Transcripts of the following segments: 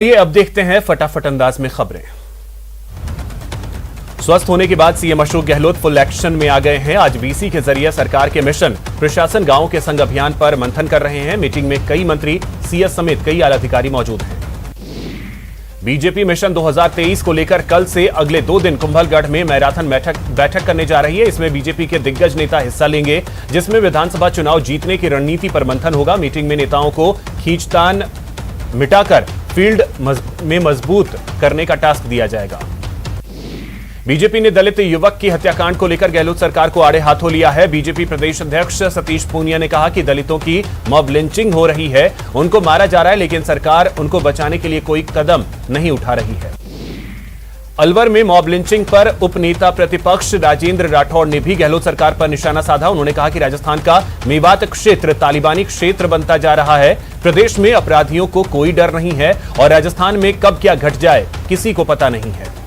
ये अब देखते हैं फटाफट अंदाज में खबरें। स्वस्थ होने के बाद CM Ashok Gehlot full action में आ गए हैं। आज वीसी के जरिए सरकार के मिशन प्रशासन गांव के संग अभियान पर मंथन कर रहे हैं। मीटिंग में कई मंत्री, सीएस समेत कई आला अधिकारी मौजूद हैं। बीजेपी मिशन 2023 को लेकर कल से अगले 2 दिन कुंभलगढ़ में मैराथन बैठक करने जा रही है। इसमें बीजेपी के दिग्गज नेता हिस्सा लेंगे, जिसमें विधानसभा चुनाव जीतने की रणनीति पर मंथन होगा। मीटिंग में नेताओं को खींचतान मिटाकर फील्ड में मजबूत करने का टास्क दिया जाएगा। बीजेपी ने दलित युवक की हत्याकांड को लेकर गहलोत सरकार को आड़े हाथों लिया है। बीजेपी प्रदेश अध्यक्ष सतीश पूनिया ने कहा कि दलितों की मॉब लिंचिंग हो रही है, उनको मारा जा रहा है, लेकिन सरकार उनको बचाने के लिए कोई कदम नहीं उठा रही है। अलवर में मॉब लिंचिंग पर उपनेता प्रतिपक्ष राजेंद्र राठौड़ ने भी गहलोत सरकार पर निशाना साधा। उन्होंने कहा कि राजस्थान का मेवात क्षेत्र तालिबानी क्षेत्र बनता जा रहा है। प्रदेश में अपराधियों को कोई डर नहीं है और राजस्थान में कब क्या घट जाए किसी को पता नहीं है।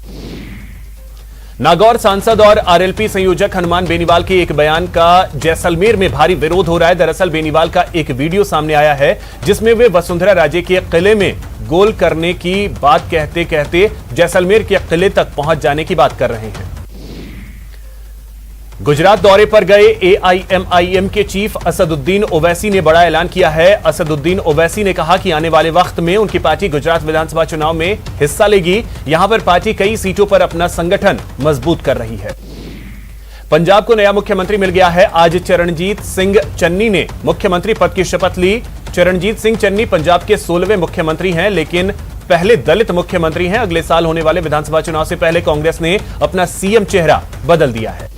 नागौर सांसद और आरएलपी संयोजक हनुमान बेनीवाल के एक बयान का जैसलमेर में भारी विरोध हो रहा है। दरअसल बेनीवाल का एक वीडियो सामने आया है जिसमें वे वसुंधरा राजे के किले में गोल करने की बात कहते कहते जैसलमेर के किले तक पहुंच जाने की बात कर रहे हैं। गुजरात दौरे पर गए एआईएमआईएम के चीफ असदुद्दीन ओवैसी ने बड़ा ऐलान किया है। असदुद्दीन ओवैसी ने कहा कि आने वाले वक्त में उनकी पार्टी गुजरात विधानसभा चुनाव में हिस्सा लेगी। यहां पर पार्टी कई सीटों पर अपना संगठन मजबूत कर रही है। पंजाब को नया मुख्यमंत्री मिल गया है। आज चरणजीत सिंह चन्नी ने मुख्यमंत्री पद की शपथ ली। चरणजीत सिंह चन्नी पंजाब के 16वें मुख्यमंत्री हैं, लेकिन पहले दलित मुख्यमंत्री हैं। अगले साल होने वाले विधानसभा चुनाव से पहले कांग्रेस ने अपना सीएम चेहरा बदल दिया है।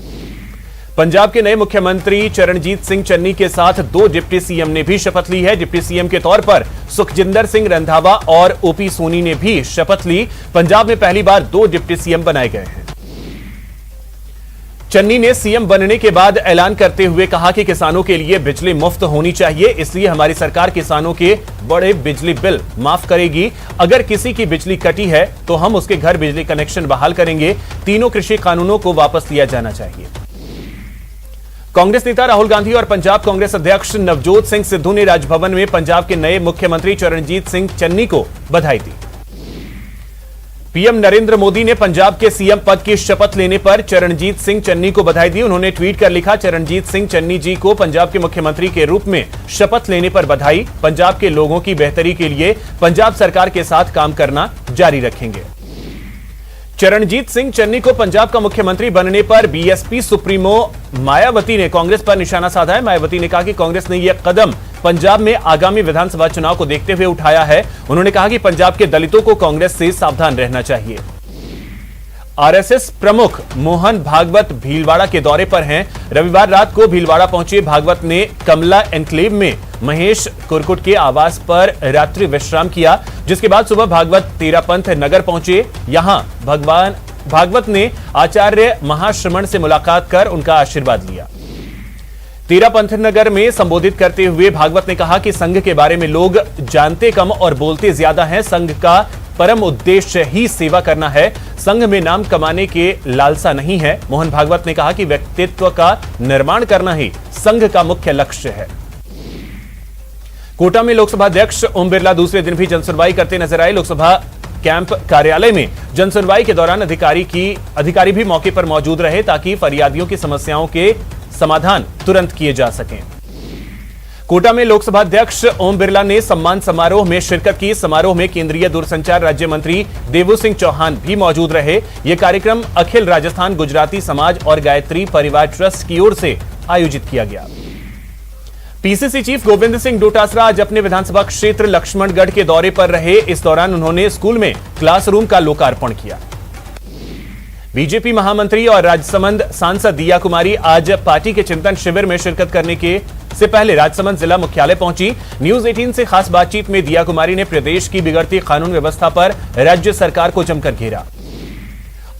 पंजाब के नए मुख्यमंत्री चरणजीत सिंह चन्नी के साथ 2 डिप्टी सीएम ने भी शपथ ली है। डिप्टी सीएम के तौर पर सुखजिंदर सिंह रंधावा और ओपी सोनी ने भी शपथ ली। पंजाब में पहली बार 2 डिप्टी सीएम बनाए गए हैं। चन्नी ने सीएम बनने के बाद ऐलान करते हुए कहा कि किसानों के लिए बिजली मुफ्त होनी चाहिए, इसलिए हमारी सरकार किसानों के बड़े बिजली बिल माफ करेगी। अगर किसी की बिजली कटी है तो हम उसके घर बिजली कनेक्शन बहाल करेंगे। तीनों कृषि कानूनों को वापस लिया जाना चाहिए। कांग्रेस नेता राहुल गांधी और पंजाब कांग्रेस अध्यक्ष नवजोत सिंह सिद्धू ने राजभवन में पंजाब के नए मुख्यमंत्री चरणजीत सिंह चन्नी को बधाई दी। पीएम नरेंद्र मोदी ने पंजाब के सीएम पद की शपथ लेने पर चरणजीत सिंह चन्नी को बधाई दी। उन्होंने ट्वीट कर लिखा, चरणजीत सिंह चन्नी जी को पंजाब के मुख्यमंत्री के रूप में शपथ लेने पर बधाई। पंजाब के लोगों की बेहतरी के लिए पंजाब सरकार के साथ काम करना जारी रखेंगे। चरणजीत सिंह चन्नी को पंजाब का मुख्यमंत्री बनने पर बीएसपी सुप्रीमो मायावती ने कांग्रेस पर निशाना साधा है। मायावती ने कहा कि कांग्रेस ने यह कदम पंजाब में आगामी विधानसभा चुनाव को देखते हुए उठाया है। उन्होंने कहा कि पंजाब के दलितों को कांग्रेस से सावधान रहना चाहिए। आरएसएस प्रमुख मोहन भागवत भीलवाड़ा के दौरे पर हैं। रविवार रात को भीलवाड़ा पहुंचे भागवत ने कमला एनक्लेव में महेश कुरकुट के आवास पर रात्रि विश्राम किया, जिसके बाद सुबह भागवत तेरापंथ नगर पहुंचे। यहां भागवत ने आचार्य महाश्रमण से मुलाकात कर उनका आशीर्वाद लिया। तेरापंथ नगर में संबोधित करते हुए भागवत ने कहा कि संघ के बारे में लोग जानते कम और बोलते ज्यादा हैं। संघ का परम उद्देश्य ही सेवा करना है, संघ में नाम कमाने के लालसा नहीं है। मोहन भागवत ने कहा कि व्यक्तित्व का निर्माण करना ही संघ का मुख्य लक्ष्य है। कोटा में लोकसभा अध्यक्ष ओम बिरला दूसरे दिन भी जनसुनवाई करते नजर आए। लोकसभा कैंप कार्यालय में जनसुनवाई के दौरान अधिकारी भी मौके पर मौजूद रहे ताकि फरियादियों की समस्याओं के समाधान तुरंत किए जा सकें। कोटा में लोकसभा अध्यक्ष ओम बिरला ने सम्मान समारोह में शिरकत की। समारोह में केंद्रीय दूरसंचार राज्य मंत्री देवू सिंह चौहान भी मौजूद रहे। यह कार्यक्रम अखिल राजस्थान गुजराती समाज और गायत्री परिवार ट्रस्ट की ओर से आयोजित किया गया। पीसीसी चीफ गोविंद सिंह डोटासरा आज अपने विधानसभा क्षेत्र लक्ष्मणगढ़ के दौरे पर रहे। इस दौरान उन्होंने स्कूल में क्लासरूम का लोकार्पण किया। बीजेपी महामंत्री और राजसमंद सांसद दिया कुमारी आज पार्टी के चिंतन शिविर में शिरकत करने से पहले राजसमंद जिला मुख्यालय पहुंची। न्यूज 18 से खास बातचीत में दिया कुमारी ने प्रदेश की बिगड़ती कानून व्यवस्था पर राज्य सरकार को जमकर घेरा।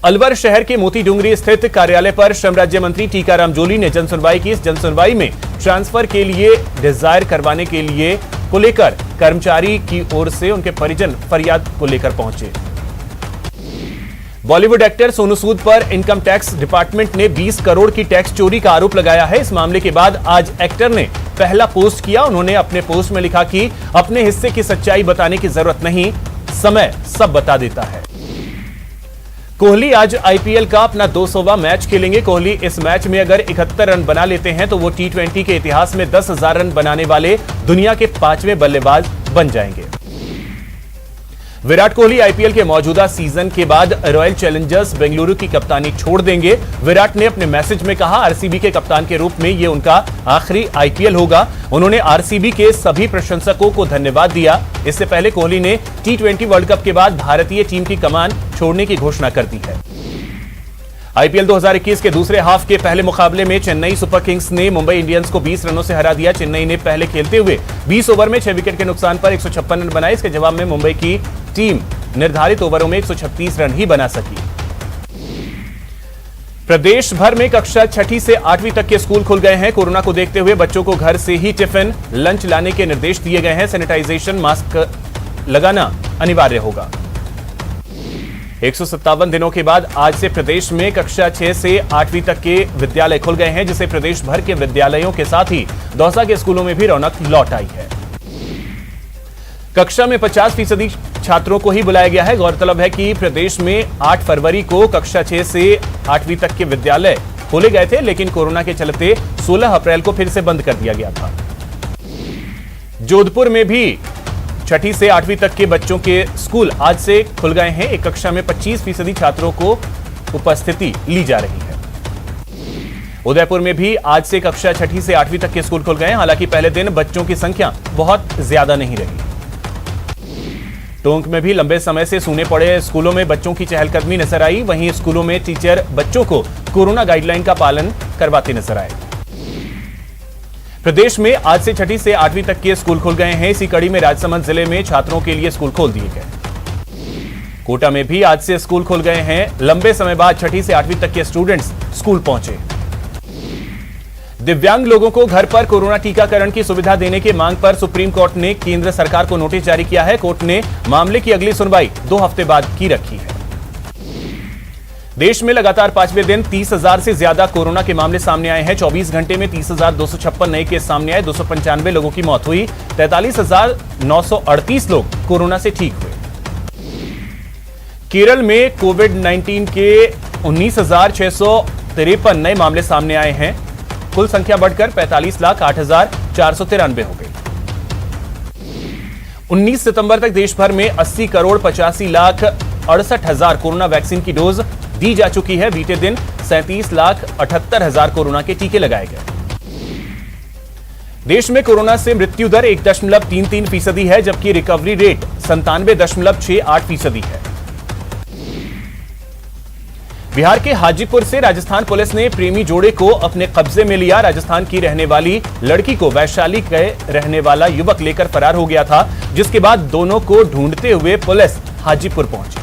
अलवर शहर के मोती डूंगरी स्थित कार्यालय पर श्रम राज्य मंत्री टीकाराम जूली ने जनसुनवाई की। इस जनसुनवाई में ट्रांसफर के लिए डिजायर करवाने के लिए को लेकर कर्मचारी की ओर से उनके परिजन फरियाद को लेकर पहुंचे। बॉलीवुड एक्टर सोनू सूद पर इनकम टैक्स डिपार्टमेंट ने 20 करोड़ की टैक्स चोरी का आरोप लगाया है। इस मामले के बाद आज एक्टर ने पहला पोस्ट किया। उन्होंने अपने पोस्ट में लिखा कि अपने हिस्से की सच्चाई बताने की जरूरत नहीं, समय सब बता देता है। कोहली आज आईपीएल का अपना 200वां मैच खेलेंगे। कोहली इस मैच में अगर 71 रन बना लेते हैं तो वो T20 के इतिहास में 10,000 रन बनाने वाले दुनिया के 5वें बल्लेबाज बन जाएंगे। विराट कोहली आईपीएल के मौजूदा सीजन के बाद रॉयल चैलेंजर्स बेंगलुरु की कप्तानी छोड़ देंगे। विराट ने अपने मैसेज में कहा, आरसीबी के कप्तान के रूप में यह उनका आखिरी आईपीएल होगा। उन्होंने आरसीबी के सभी प्रशंसकों को धन्यवाद दिया। इससे पहले कोहली ने T20 वर्ल्ड कप के बाद भारतीय टीम की कमान छोड़ने की घोषणा कर दी है। आईपीएल 2021 के दूसरे हाफ के पहले मुकाबले में चेन्नई सुपर किंग्स ने मुंबई इंडियंस को 20 रनों से हरा दिया। चेन्नई ने पहले खेलते हुए 20 ओवर में 6 विकेट के नुकसान पर 156 रन बनाए। इसके जवाब में मुंबई की टीम निर्धारित ओवरों में 136 रन ही बना सकी। प्रदेश भर में कक्षा 6ठी से 8वीं तक के स्कूल खुल गए हैं। कोरोना को देखते हुए बच्चों को घर से ही टिफिन, लंच लाने के निर्देश दिए गए हैं। सैनिटाइजेशन, मास्क लगाना अनिवार्य होगा। 157 दिनों के बाद आज से प्रदेश में कक्षा 6 से 8वीं तक के विद्यालय खुल गए हैं, जिससे प्रदेश भर के विद्यालयों के साथ ही दौसा के स्कूलों में भी रौनक लौट आई है। कक्षा में 50% छात्रों को ही बुलाया गया है। गौरतलब है कि प्रदेश में 8 फरवरी को कक्षा 6 से 8वीं तक के विद्यालय खोले गए थे, लेकिन कोरोना के चलते 16 अप्रैल को फिर से बंद कर दिया गया था। जोधपुर में भी 6ठी से 8वीं तक के बच्चों के स्कूल आज से खुल गए हैं। एक कक्षा में 25% छात्रों को उपस्थिति ली जा रही है। उदयपुर में भी आज से कक्षा 6ठी से 8वीं तक के स्कूल खुल गए हैं। हालांकि पहले दिन बच्चों की संख्या बहुत ज्यादा नहीं रही। टोंक में भी लंबे समय से सूने पड़े स्कूलों में बच्चों की चहलकदमी नजर आई। वहीं स्कूलों में टीचर बच्चों को कोरोना गाइडलाइन का पालन करवाते नजर आए। प्रदेश में आज से 6ठी से 8वीं तक के स्कूल खुल गए हैं। इसी कड़ी में राजसमंद जिले में छात्रों के लिए स्कूल खोल दिए गए। कोटा में भी आज से स्कूल खुल गए हैं। लंबे समय बाद 6ठी से 8वीं तक के स्टूडेंट्स स्कूल पहुंचे। दिव्यांग लोगों को घर पर कोरोना टीकाकरण की सुविधा देने की मांग पर सुप्रीम कोर्ट ने केंद्र सरकार को नोटिस जारी किया है। कोर्ट ने मामले की अगली सुनवाई 2 हफ्ते बाद की रखी है। देश में लगातार 5वें दिन 30,000 से ज्यादा कोरोना के मामले सामने आए हैं। 24 घंटे में 30,256 नए केस सामने आए। 295 लोगों की मौत हुई। 43,938 लोग कोरोना से ठीक हुए। केरल में कोविड-19 के 19,653 नए मामले सामने आए हैं। कुल संख्या बढ़कर 45,08,493 हो गई। 19 सितंबर तक देश भर में 80,85,68,000 कोरोना वैक्सीन की डोज दी जा चुकी है। बीते दिन 37,78,000 कोरोना के टीके लगाए गए। देश में कोरोना से मृत्यु दर 1.33% है, जबकि रिकवरी रेट 97.68% है। बिहार के हाजीपुर से राजस्थान पुलिस ने प्रेमी जोड़े को अपने कब्जे में लिया। राजस्थान की रहने वाली लड़की को वैशाली के रहने वाला युवक लेकर फरार हो गया था, जिसके बाद दोनों को ढूंढते हुए पुलिस हाजीपुर पहुंची।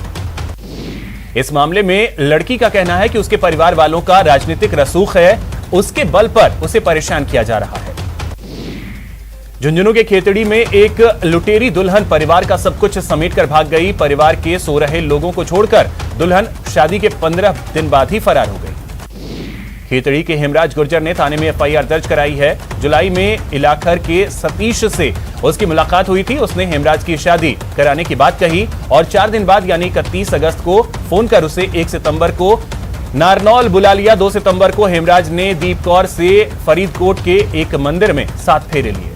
इस मामले में लड़की का कहना है कि उसके परिवार वालों का राजनीतिक रसूख है, उसके बल पर उसे परेशान किया जा रहा है। झुंझुनू के खेतड़ी में एक लुटेरी दुल्हन परिवार का सब कुछ समेटकर भाग गई। परिवार के सो रहे लोगों को छोड़कर दुल्हन शादी के 15 दिन बाद ही फरार हो गई। खेतड़ी के हेमराज गुर्जर ने थाने में एफआईआर दर्ज कराई है। जुलाई में इलाखर के सतीश से उसकी मुलाकात हुई थी। उसने हेमराज की शादी कराने की बात कही और 4 दिन बाद यानी 31 अगस्त को फोन कर उसे 1 सितंबर को नारनौल बुला लिया। 2 सितंबर को हेमराज ने दीप कौर से फरीदकोट के एक मंदिर में 7 फेरे लिए।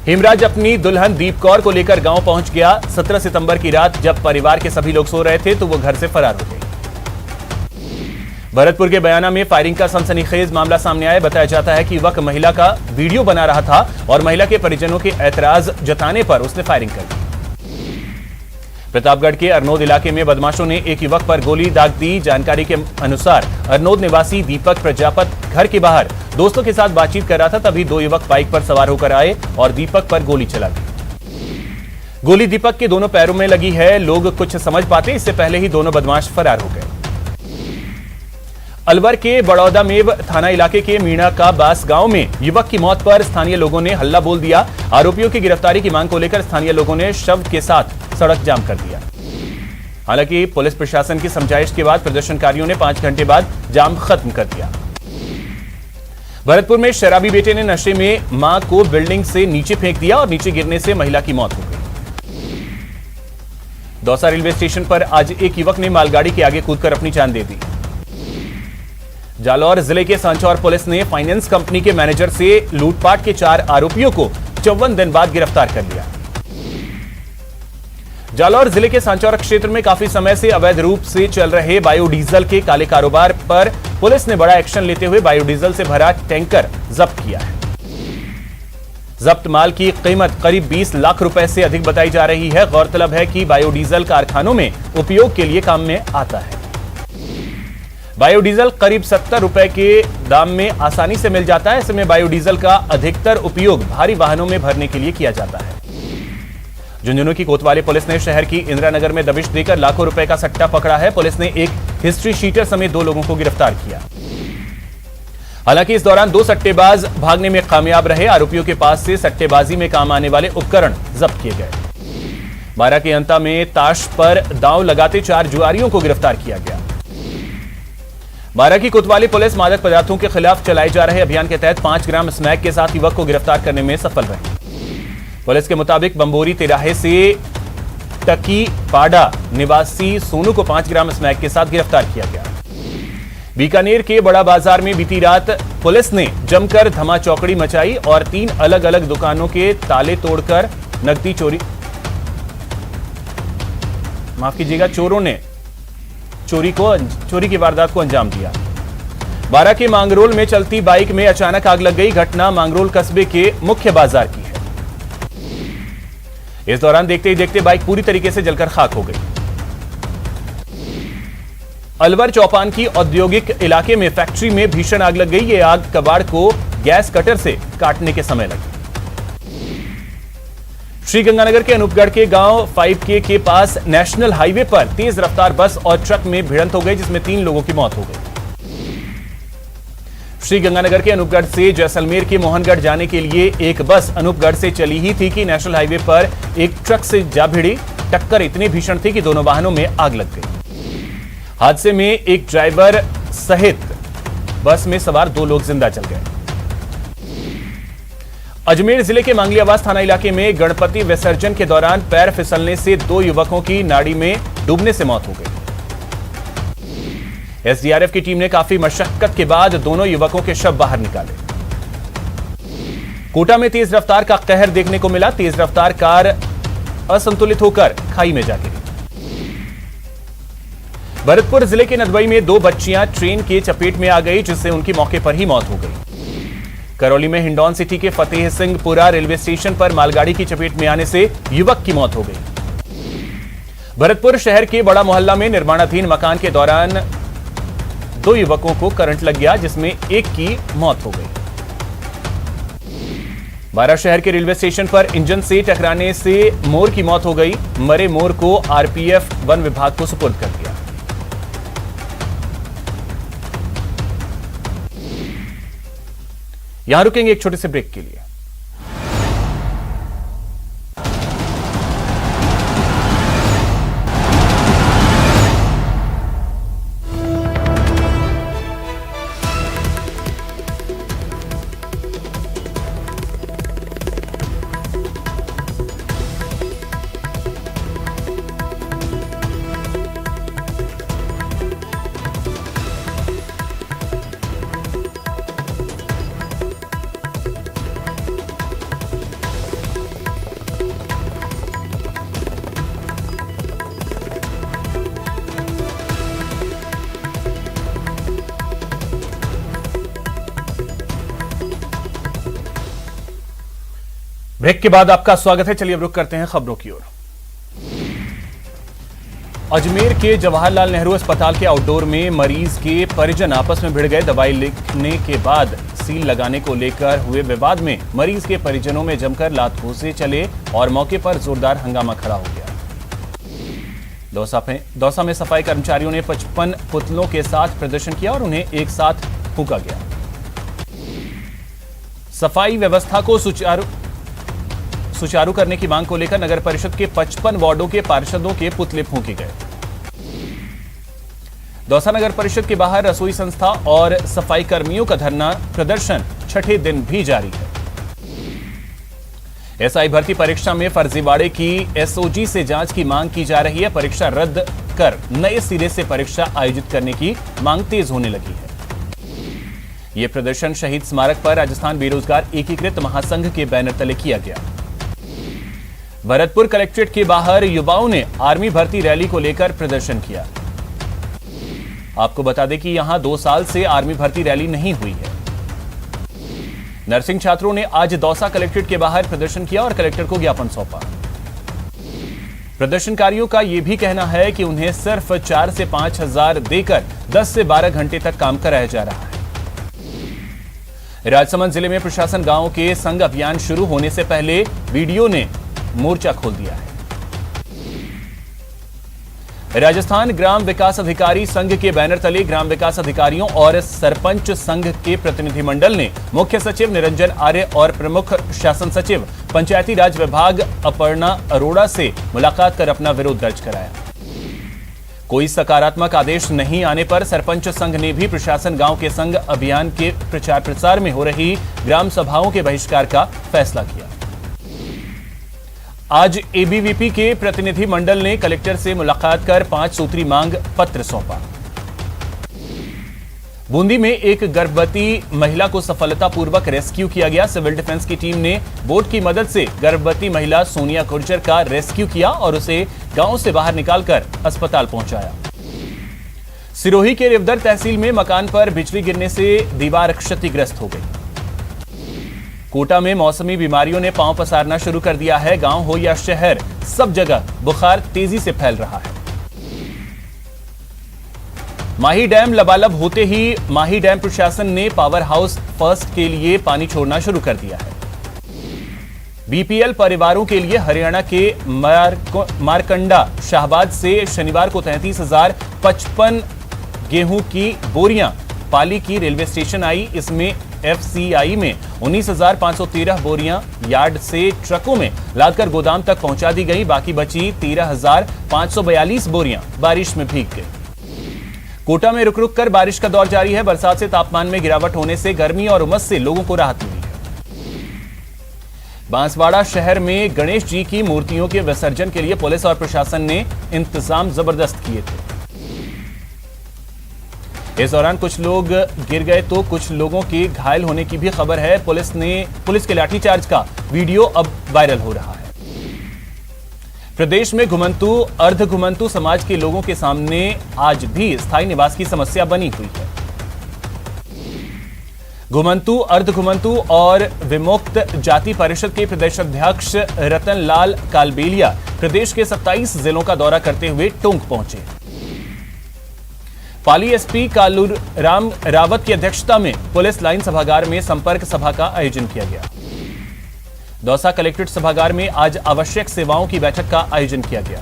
हेमराज अपनी दुल्हन दीप कौर को लेकर गांव पहुंच गया। 17 सितंबर की रात जब परिवार के सभी लोग सो रहे थे तो वो घर से फरार हो गई। भरतपुर के बयाना में फायरिंग का सनसनीखेज मामला सामने आया। बताया जाता है कि युवक महिला का वीडियो बना रहा था और महिला के परिजनों के ऐतराज जताने पर उसने फायरिंग कर दी। प्रतापगढ़ के अरनोद इलाके में बदमाशों ने एक युवक पर गोली दाग दी। जानकारी के अनुसार अरनोद निवासी दीपक प्रजापत घर के बाहर दोस्तों के साथ बातचीत कर रहा था, तभी 2 युवक बाइक पर सवार होकर आए और दीपक पर गोली चला दी। गोली दीपक के दोनों पैरों में लगी है। लोग कुछ समझ पाते इससे पहले ही दोनों बदमाश फरार हो गए। अलवर के बड़ौदा मेव थाना इलाके के मीणा का बास गांव में युवक की मौत पर स्थानीय लोगों ने हल्ला बोल दिया। आरोपियों की गिरफ्तारी की मांग को लेकर स्थानीय लोगों ने शव के साथ सड़क जाम कर दिया। हालांकि पुलिस प्रशासन की समझाइश के बाद प्रदर्शनकारियों ने 5 घंटे बाद जाम खत्म कर दिया। भरतपुर में शराबी बेटे ने नशे में मां को बिल्डिंग से नीचे फेंक दिया और नीचे गिरने से महिला की मौत हो गई। दौसा रेलवे स्टेशन पर आज एक युवक ने मालगाड़ी के आगे कूदकर अपनी जान दे दी। जालौर जिले के सांचौर पुलिस ने फाइनेंस कंपनी के मैनेजर से लूटपाट के 4 आरोपियों को 54 दिन बाद गिरफ्तार कर लिया। जालौर जिले के सांचौर क्षेत्र में काफी समय से अवैध रूप से चल रहे बायोडीजल के काले कारोबार पर पुलिस ने बड़ा एक्शन लेते हुए बायोडीजल से भरा टैंकर जब्त किया है। जब्त माल की कीमत करीब 20 लाख रुपए से अधिक बताई जा रही है। गौरतलब है कि बायोडीजल कारखानों में उपयोग के लिए काम में आता है। बायोडीजल करीब 70 रुपए के दाम में आसानी से मिल जाता है। ऐसे में बायोडीजल का अधिकतर उपयोग भारी वाहनों में भरने के लिए किया जाता है। झुंझुनू की कोतवाली पुलिस ने शहर की इंदिरानगर में दबिश देकर लाखों रुपए का सट्टा पकड़ा है। पुलिस ने एक हिस्ट्री शीटर समेत 2 लोगों को गिरफ्तार किया। हालांकि इस दौरान 2 सट्टेबाज भागने में कामयाब रहे। आरोपियों के पास से सट्टेबाजी में काम आने वाले उपकरण जब्त किए गए। 12 के अंता में ताश पर दांव लगाते 4 जुआरियों को गिरफ्तार किया गया। 12 की कोतवाली पुलिस मादक पदार्थों के खिलाफ चलाए जा रहे अभियान के तहत 5 ग्राम स्मैक के साथ युवक को गिरफ्तार करने में सफल रही। पुलिस के मुताबिक बंबोरी तिराहे से टकी पाड़ा निवासी सोनू को 5 ग्राम स्मैक के साथ गिरफ्तार किया गया। बीकानेर के बड़ा बाजार में बीती रात पुलिस ने जमकर धमाचौकड़ी मचाई और 3 अलग अलग दुकानों के ताले तोड़कर नकदी चोरों ने चोरी की वारदात को अंजाम दिया। 12 के मांगरोल में चलती बाइक में अचानक आग लग गई। घटना मांगरोल कस्बे के मुख्य बाजार की है। इस दौरान देखते ही देखते बाइक पूरी तरीके से जलकर खाक हो गई। अलवर चौपान की औद्योगिक इलाके में फैक्ट्री में भीषण आग लग गई। यह आग कबाड़ को गैस कटर से काटने के समय लगी। श्रीगंगानगर के अनूपगढ़ के गांव 5K के पास नेशनल हाईवे पर तेज रफ्तार बस और ट्रक में भिड़ंत हो गई, जिसमें 3 लोगों की मौत हो गई। श्रीगंगानगर के अनूपगढ़ से जैसलमेर के मोहनगढ़ जाने के लिए एक बस अनूपगढ़ से चली ही थी कि नेशनल हाईवे पर एक ट्रक से जा भिड़ी। टक्कर इतनी भीषण थी कि दोनों वाहनों में आग लग गई। हादसे में एक ड्राइवर सहित बस में सवार 2 लोग जिंदा जल गए। अजमेर जिले के मांगलियावास थाना इलाके में गणपति विसर्जन के दौरान पैर फिसलने से 2 युवकों की नाड़ी में डूबने से मौत हो गई। एसडीआरएफ की टीम ने काफी मशक्कत के बाद दोनों युवकों के शव बाहर निकाले। कोटा में तेज रफ्तार का कहर देखने को मिला। तेज रफ्तार कार असंतुलित होकर खाई में जा गिरी। भरतपुर जिले के नदबई में 2 बच्चियां ट्रेन के चपेट में आ गई, जिससे उनकी मौके पर ही मौत हो गई। करौली में हिंडौन सिटी के फतेह सिंहपुरा रेलवे स्टेशन पर मालगाड़ी की चपेट में आने से युवक की मौत हो गई। भरतपुर शहर के बड़ा मोहल्ला में निर्माणाधीन मकान के दौरान 2 युवकों को करंट लग गया, जिसमें एक की मौत हो गई। बारा शहर के रेलवे स्टेशन पर इंजन से टकराने से मोर की मौत हो गई। मरे मोर को आरपीएफ वन विभाग को सुपुर्द कर दिया। यहां रुकेंगे एक छोटे से ब्रेक के लिए। ब्रेक के बाद आपका स्वागत है। चलिए अब रुक करते हैं खबरों की ओर। अजमेर के जवाहरलाल नेहरू अस्पताल के आउटडोर में मरीज के परिजन आपस में भिड़ गए। दवाई लिखने के बाद सील लगाने को लेकर हुए विवाद में मरीज के परिजनों में जमकर लात घूंसे चले और मौके पर जोरदार हंगामा खड़ा हो गया। दौसा में सफाई कर्मचारियों ने 55 पुतलों के साथ प्रदर्शन किया और उन्हें एक साथ फूंका गया। सफाई व्यवस्था को सुचारू करने की मांग को लेकर नगर परिषद के 55 वार्डों के पार्षदों के पुतले फूंके गए। दौसा नगर परिषद के बाहर रसोई संस्था और सफाई कर्मियों का धरना प्रदर्शन छठे दिन भी जारी है। एसआई भर्ती परीक्षा में फर्जीवाड़े की एसओजी से जांच की मांग की जा रही है। परीक्षा रद्द कर नए सिरे से परीक्षा आयोजित करने की मांग तेज होने लगी है। यह प्रदर्शन शहीद स्मारक पर राजस्थान बेरोजगार एकीकृत महासंघ के बैनर तले किया गया। भरतपुर कलेक्ट्रेट के बाहर युवाओं ने आर्मी भर्ती रैली को लेकर प्रदर्शन किया। आपको बता दें कि यहां 2 साल से आर्मी भर्ती रैली नहीं हुई है। नर्सिंग छात्रों ने आज दौसा कलेक्ट्रेट के बाहर प्रदर्शन किया और कलेक्टर को ज्ञापन सौंपा। प्रदर्शनकारियों का यह भी कहना है कि उन्हें सिर्फ 4 से 5 हजार देकर 10 से 12 घंटे तक काम कराया जा रहा है। राजसमंद जिले में प्रशासन गांव के संग अभियान शुरू होने से पहले वीडियो ने मोर्चा खोल दिया है। राजस्थान ग्राम विकास अधिकारी संघ के बैनर तले ग्राम विकास अधिकारियों और सरपंच संघ के प्रतिनिधिमंडल ने मुख्य सचिव निरंजन आर्य और प्रमुख शासन सचिव पंचायती राज विभाग अपर्णा अरोड़ा से मुलाकात कर अपना विरोध दर्ज कराया। कोई सकारात्मक आदेश नहीं आने पर सरपंच संघ ने भी प्रशासन गांव के संघ अभियान के प्रचार प्रसार में हो रही ग्राम सभाओं के बहिष्कार का फैसला किया। आज एबीवीपी के प्रतिनिधि मंडल ने कलेक्टर से मुलाकात कर 5 सूत्री मांग पत्र सौंपा। बूंदी में एक गर्भवती महिला को सफलतापूर्वक रेस्क्यू किया गया। सिविल डिफेंस की टीम ने बोट की मदद से गर्भवती महिला सोनिया गुर्जर का रेस्क्यू किया और उसे गांव से बाहर निकालकर अस्पताल पहुंचाया। सिरोही के रिवदर तहसील में मकान पर बिजली गिरने से दीवार क्षतिग्रस्त हो गई। कोटा में मौसमी बीमारियों ने पांव पसारना शुरू कर दिया है। गांव हो या शहर, सब जगह बुखार तेजी से फैल रहा है। माही डैम लबालब होते ही माही डैम प्रशासन ने पावर हाउस फर्स्ट के लिए पानी छोड़ना शुरू कर दिया है। बीपीएल परिवारों के लिए हरियाणा के मारकंडा शाहबाद से शनिवार को 33,055 गेहूं की बोरियां पाली की रेलवे स्टेशन आई। इसमें एफसीआई में 19,513 बोरियां यार्ड से ट्रकों में लादकर गोदाम तक पहुंचा दी गई। बाकी बची 13,542 बोरियां बारिश में भीग गई। कोटा में रुक रुक कर बारिश का दौर जारी है। बरसात से तापमान में गिरावट होने से गर्मी और उमस से लोगों को राहत मिली है। बांसवाड़ा शहर में गणेश जी की मूर्तियों के विसर्जन के लिए पुलिस और प्रशासन ने इंतजाम जबरदस्त किए थे। इस दौरान कुछ लोग गिर गए तो कुछ लोगों के घायल होने की भी खबर है। पुलिस के लाठीचार्ज का वीडियो अब वायरल हो रहा है। प्रदेश में घुमंतु अर्ध घुमंतु समाज के लोगों के सामने आज भी स्थायी निवास की समस्या बनी हुई है। घुमंतु अर्ध घुमंतु और विमुक्त जाति परिषद के प्रदेश अध्यक्ष रतन लाल कालबेलिया प्रदेश के 27 जिलों का दौरा करते हुए टोंक पहुंचे। पाली एसपी कालूराम रावत की अध्यक्षता में पुलिस लाइन सभागार में संपर्क सभा का आयोजन किया गया। दौसा कलेक्ट्रेट सभागार में आज आवश्यक सेवाओं की बैठक का आयोजन किया गया।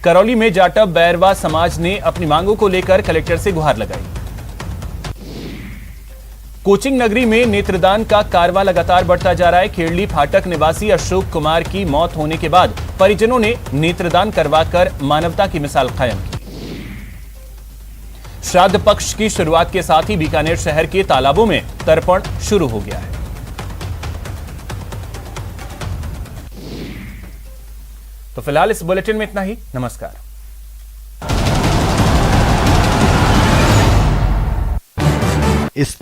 करौली में जाटव बैरवा समाज ने अपनी मांगों को लेकर कलेक्टर से गुहार लगाई। कोचिंग नगरी में नेत्रदान का कारवां लगातार बढ़ता जा रहा है। खेड़ली फाटक निवासी अशोक कुमार की मौत होने के बाद परिजनों ने नेत्रदान करवाकर मानवता की मिसाल कायम की। श्राद्ध पक्ष की शुरुआत के साथ ही बीकानेर शहर के तालाबों में तर्पण शुरू हो गया है। तो फिलहाल इस बुलेटिन में इतना ही। नमस्कार। इस